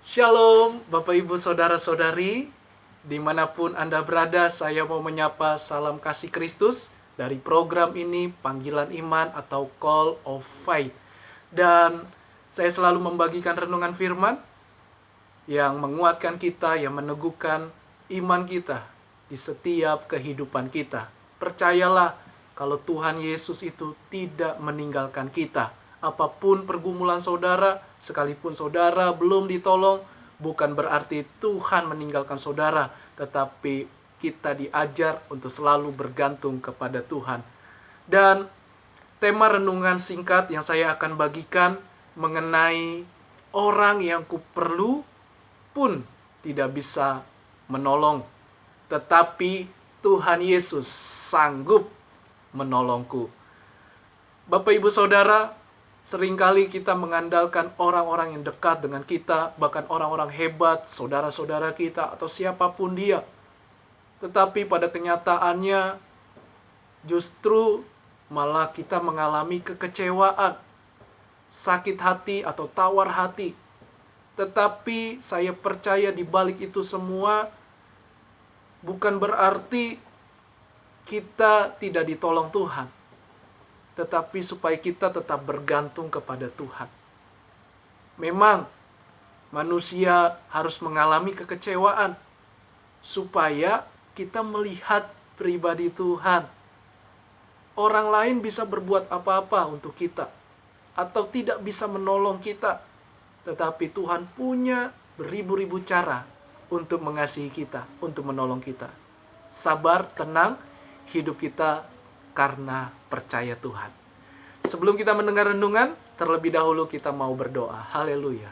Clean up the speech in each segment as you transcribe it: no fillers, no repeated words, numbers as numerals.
Shalom Bapak Ibu Saudara-saudari, dimanapun Anda berada, saya mau menyapa salam kasih Kristus dari program ini Panggilan Iman atau Call of Faith. Dan saya selalu membagikan renungan firman yang menguatkan kita, yang meneguhkan iman kita di setiap kehidupan kita. Percayalah kalau Tuhan Yesus itu tidak meninggalkan kita. Apapun pergumulan saudara, sekalipun saudara belum ditolong, bukan berarti Tuhan meninggalkan saudara, tetapi kita diajar untuk selalu bergantung kepada Tuhan. Dan tema renungan singkat yang saya akan bagikan mengenai orang yang kuperlu pun tidak bisa menolong, tetapi Tuhan Yesus sanggup menolongku. Bapak Ibu Saudara, seringkali kita mengandalkan orang-orang yang dekat dengan kita, bahkan orang-orang hebat, saudara-saudara kita, atau siapapun dia. Tetapi pada kenyataannya, justru malah kita mengalami kekecewaan, sakit hati, atau tawar hati. Tetapi saya percaya di balik itu semua, bukan berarti kita tidak ditolong Tuhan, tetapi supaya kita tetap bergantung kepada Tuhan. Memang manusia harus mengalami kekecewaan supaya kita melihat pribadi Tuhan. Orang lain bisa berbuat apa-apa untuk kita atau tidak bisa menolong kita, tetapi Tuhan punya beribu-ribu cara untuk mengasihi kita, untuk menolong kita. Sabar, tenang, hidup kita karena percaya Tuhan. Sebelum kita mendengar renungan, terlebih dahulu kita mau berdoa. Haleluya.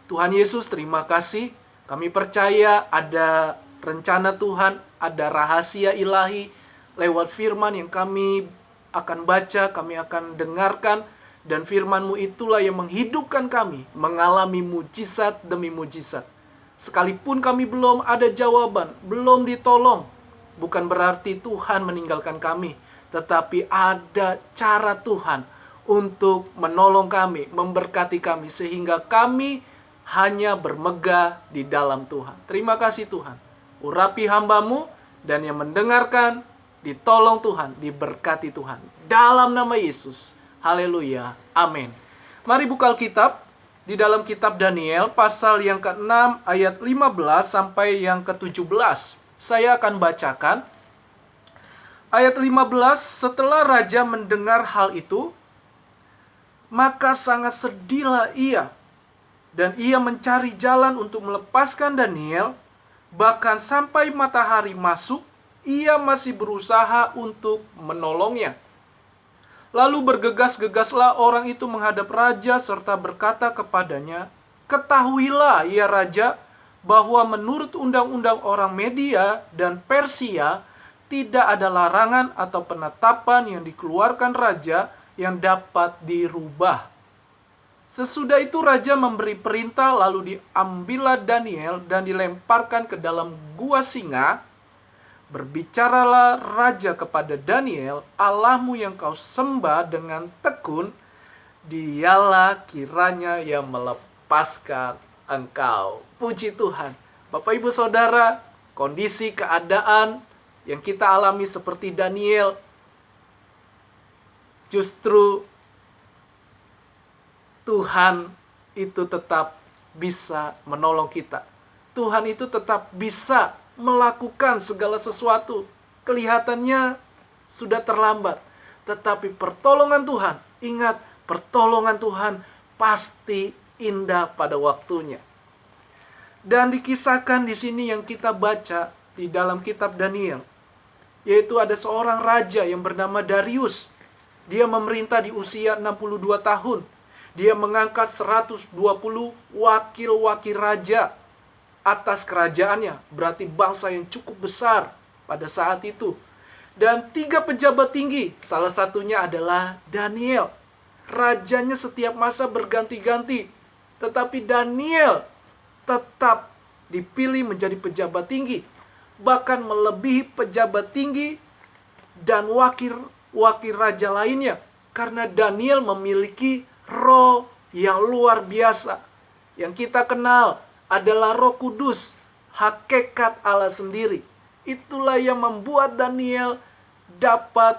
Tuhan Yesus, terima kasih. Kami percaya ada rencana Tuhan, ada rahasia ilahi lewat firman yang kami akan baca, kami akan dengarkan. Dan firman-Mu itulah yang menghidupkan kami, mengalami mujizat demi mujizat. Sekalipun kami belum ada jawaban, belum ditolong, bukan berarti Tuhan meninggalkan kami, tetapi ada cara Tuhan untuk menolong kami, memberkati kami, sehingga kami hanya bermegah di dalam Tuhan. Terima kasih Tuhan. Urapi hamba-Mu, dan yang mendengarkan, ditolong Tuhan, diberkati Tuhan. Dalam nama Yesus. Haleluya. Amin. Mari buka Alkitab di dalam kitab Daniel, pasal yang ke-6, ayat 15 sampai yang ke-17. Saya akan bacakan. Ayat 15, setelah raja mendengar hal itu, maka sangat sedihlah ia, dan ia mencari jalan untuk melepaskan Daniel. Bahkan sampai matahari masuk, ia masih berusaha untuk menolongnya. Lalu bergegas-gegaslah orang itu menghadap raja serta berkata kepadanya, "Ketahuilah ya raja, bahwa menurut undang-undang orang Media dan Persia, tidak ada larangan atau penetapan yang dikeluarkan raja yang dapat dirubah." Sesudah itu raja memberi perintah, lalu diambillah Daniel dan dilemparkan ke dalam gua singa. Berbicaralah raja kepada Daniel, "Allahmu yang kau sembah dengan tekun, dialah kiranya yang melepaskan engkau." Puji Tuhan. Bapak Ibu Saudara, kondisi keadaan yang kita alami seperti Daniel, justru Tuhan itu tetap bisa menolong kita. Tuhan itu tetap bisa melakukan segala sesuatu. Kelihatannya sudah terlambat, tetapi pertolongan Tuhan, ingat, pertolongan Tuhan pasti indah pada waktunya. Dan dikisahkan di sini yang kita baca di dalam kitab Daniel, yaitu ada seorang raja yang bernama Darius. Dia memerintah di usia 62 tahun. Dia mengangkat 120 wakil-wakil raja atas kerajaannya, berarti bangsa yang cukup besar pada saat itu. Dan 3 pejabat tinggi, salah satunya adalah Daniel. Rajanya setiap masa berganti-ganti, tetapi Daniel tetap dipilih menjadi pejabat tinggi, bahkan melebihi pejabat tinggi dan wakil raja lainnya, karena Daniel memiliki roh yang luar biasa. Yang kita kenal adalah Roh Kudus, hakikat Allah sendiri. Itulah yang membuat Daniel dapat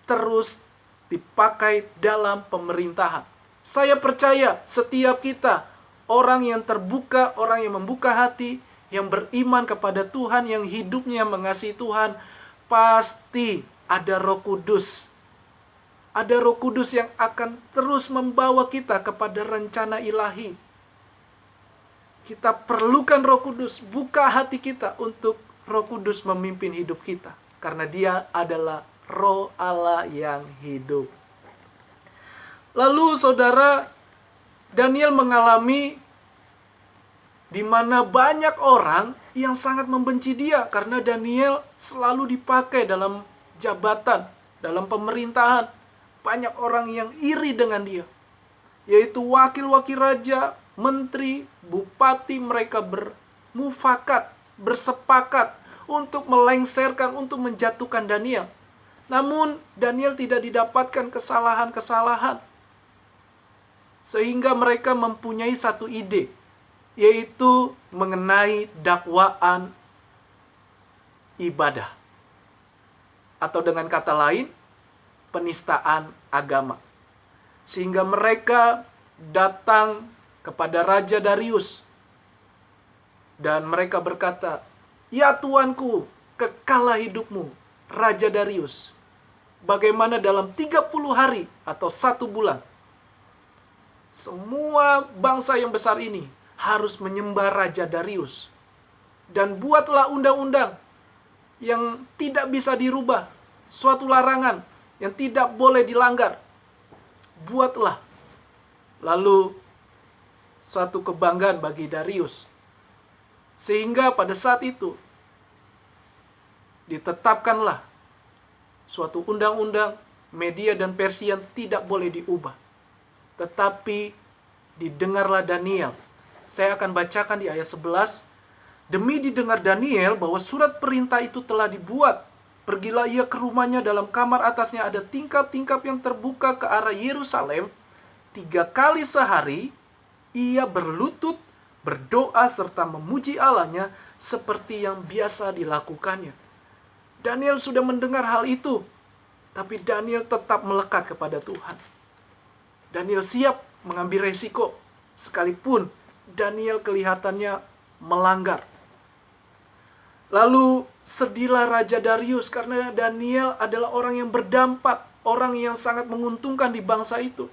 terus dipakai dalam pemerintahan. Saya percaya setiap kita, orang yang terbuka, orang yang membuka hati, yang beriman kepada Tuhan, yang hidupnya mengasihi Tuhan, pasti ada Roh Kudus. Ada Roh Kudus yang akan terus membawa kita kepada rencana ilahi. Kita perlukan Roh Kudus. Buka hati kita untuk Roh Kudus memimpin hidup kita. Karena Dia adalah Roh Allah yang hidup. Lalu saudara, Daniel mengalami di mana banyak orang yang sangat membenci dia. Karena Daniel selalu dipakai dalam jabatan, dalam pemerintahan. Banyak orang yang iri dengan dia, yaitu wakil-wakil raja, menteri, bupati. Mereka bermufakat, bersepakat untuk melengsarkan, untuk menjatuhkan Daniel. Namun Daniel tidak didapatkan kesalahan-kesalahan, sehingga mereka mempunyai satu ide, yaitu mengenai dakwaan ibadah, atau dengan kata lain, penistaan agama. Sehingga mereka datang kepada Raja Darius dan mereka berkata, "Ya tuanku, kekalah hidupmu, Raja Darius. Bagaimana dalam 30 hari atau 1 bulan, semua bangsa yang besar ini harus menyembah Raja Darius. Dan buatlah undang-undang yang tidak bisa dirubah, suatu larangan yang tidak boleh dilanggar. Buatlah." Lalu suatu kebanggaan bagi Darius. Sehingga pada saat itu ditetapkanlah suatu undang-undang Media dan Persia yang tidak boleh diubah. Tetapi didengarlah Daniel. Saya akan bacakan di ayat 11. Demi didengar Daniel bahwa surat perintah itu telah dibuat, pergilah ia ke rumahnya, dalam kamar atasnya ada tingkap-tingkap yang terbuka ke arah Yerusalem. 3 kali sehari ia berlutut, berdoa serta memuji Allahnya seperti yang biasa dilakukannya. Daniel sudah mendengar hal itu, tapi Daniel tetap melekat kepada Tuhan. Daniel siap mengambil resiko, sekalipun Daniel kelihatannya melanggar. Lalu sedihlah Raja Darius karena Daniel adalah orang yang berdampak, orang yang sangat menguntungkan di bangsa itu.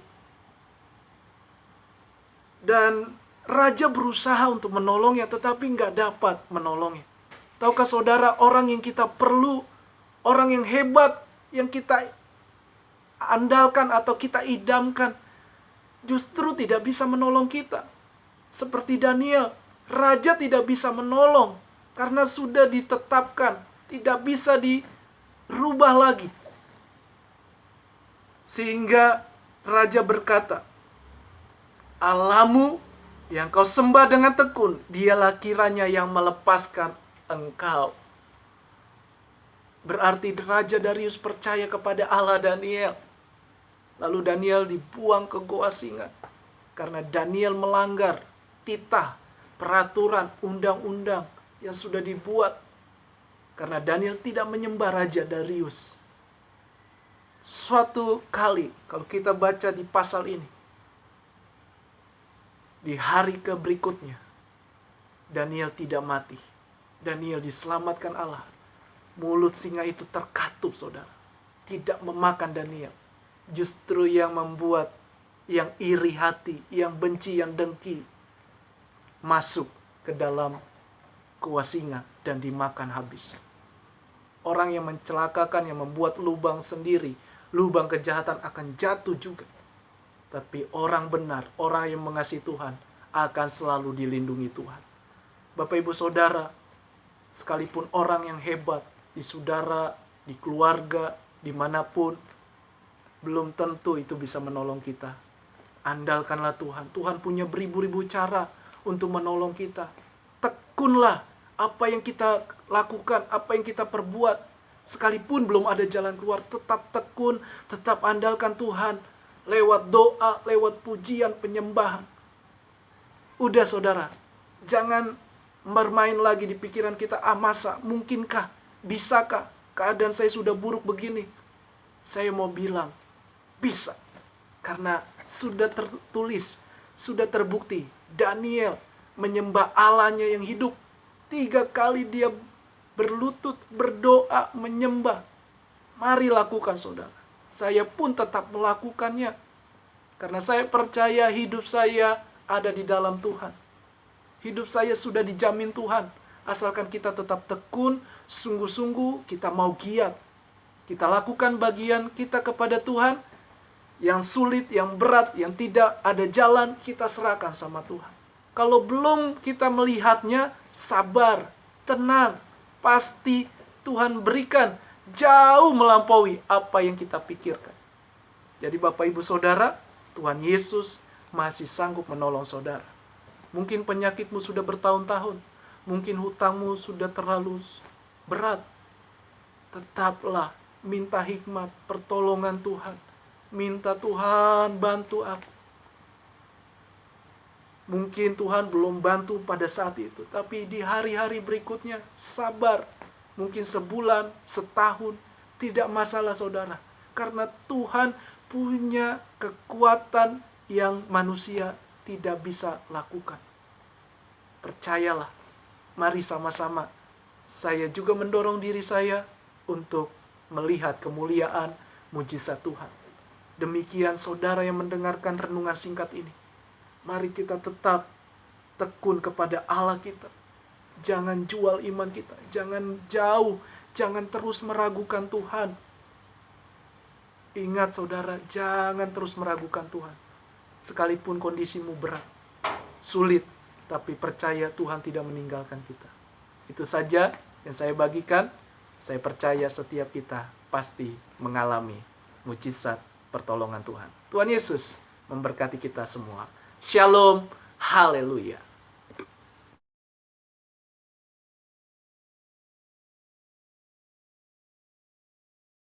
Dan raja berusaha untuk menolongnya, tetapi nggak dapat menolongnya. Tahukah saudara, orang yang kita perlu, orang yang hebat, yang kita andalkan atau kita idamkan, justru tidak bisa menolong kita. Seperti Daniel, raja tidak bisa menolong karena sudah ditetapkan, tidak bisa dirubah lagi. Sehingga raja berkata, "Allahmu yang kau sembah dengan tekun, dialah kiranya yang melepaskan engkau." Berarti Raja Darius percaya kepada Allah Daniel. Lalu Daniel dibuang ke goa singa karena Daniel melanggar titah, peraturan, undang-undang yang sudah dibuat. Karena Daniel tidak menyembah Raja Darius. Suatu kali, kalau kita baca di pasal ini, di hari berikutnya, Daniel tidak mati. Daniel diselamatkan Allah. Mulut singa itu terkatup, saudara. Tidak memakan Daniel. Justru yang membuat yang iri hati, yang benci, yang dengki, masuk ke dalam gua singa dan dimakan habis. Orang yang mencelakakan, yang membuat lubang sendiri, lubang kejahatan akan jatuh juga. Tapi orang benar, orang yang mengasihi Tuhan akan selalu dilindungi Tuhan. Bapak Ibu Saudara, sekalipun orang yang hebat di saudara, di keluarga, dimanapun, belum tentu itu bisa menolong kita. Andalkanlah Tuhan. Tuhan punya beribu-ribu cara untuk menolong kita. Tekunlah apa yang kita lakukan, apa yang kita perbuat. Sekalipun belum ada jalan keluar, tetap tekun, tetap andalkan Tuhan. Lewat doa, lewat pujian, penyembahan. Udah saudara, jangan bermain lagi di pikiran kita, masa, mungkinkah, bisakah, keadaan saya sudah buruk begini. Saya mau bilang, bisa. Karena sudah tertulis, sudah terbukti, Daniel menyembah Allahnya yang hidup. 3 kali dia berlutut, berdoa, menyembah. Mari lakukan saudara. Saya pun tetap melakukannya. Karena saya percaya hidup saya ada di dalam Tuhan. Hidup saya sudah dijamin Tuhan. Asalkan kita tetap tekun, sungguh-sungguh kita mau giat. Kita lakukan bagian kita kepada Tuhan. Yang sulit, yang berat, yang tidak ada jalan, kita serahkan sama Tuhan. Kalau belum kita melihatnya, sabar, tenang. Pasti Tuhan berikan jauh melampaui apa yang kita pikirkan. Jadi Bapak Ibu Saudara, Tuhan Yesus masih sanggup menolong saudara. Mungkin penyakitmu sudah bertahun-tahun. Mungkin hutangmu sudah terlalu berat. Tetaplah minta hikmat, pertolongan Tuhan. Minta Tuhan bantu aku. Mungkin Tuhan belum bantu pada saat itu, tapi di hari-hari berikutnya sabar. Mungkin sebulan, setahun, tidak masalah saudara. Karena Tuhan punya kekuatan yang manusia tidak bisa lakukan. Percayalah, mari sama-sama. Saya juga mendorong diri saya untuk melihat kemuliaan mujizat Tuhan. Demikian saudara yang mendengarkan renungan singkat ini. Mari kita tetap tekun kepada Allah kita. Jangan jual iman kita. Jangan jauh. Jangan terus meragukan Tuhan. Ingat saudara, jangan terus meragukan Tuhan. Sekalipun kondisimu berat, sulit, tapi percaya Tuhan tidak meninggalkan kita. Itu saja yang saya bagikan. Saya percaya setiap kita pasti mengalami mujizat pertolongan Tuhan. Tuhan Yesus memberkati kita semua. Shalom, haleluya.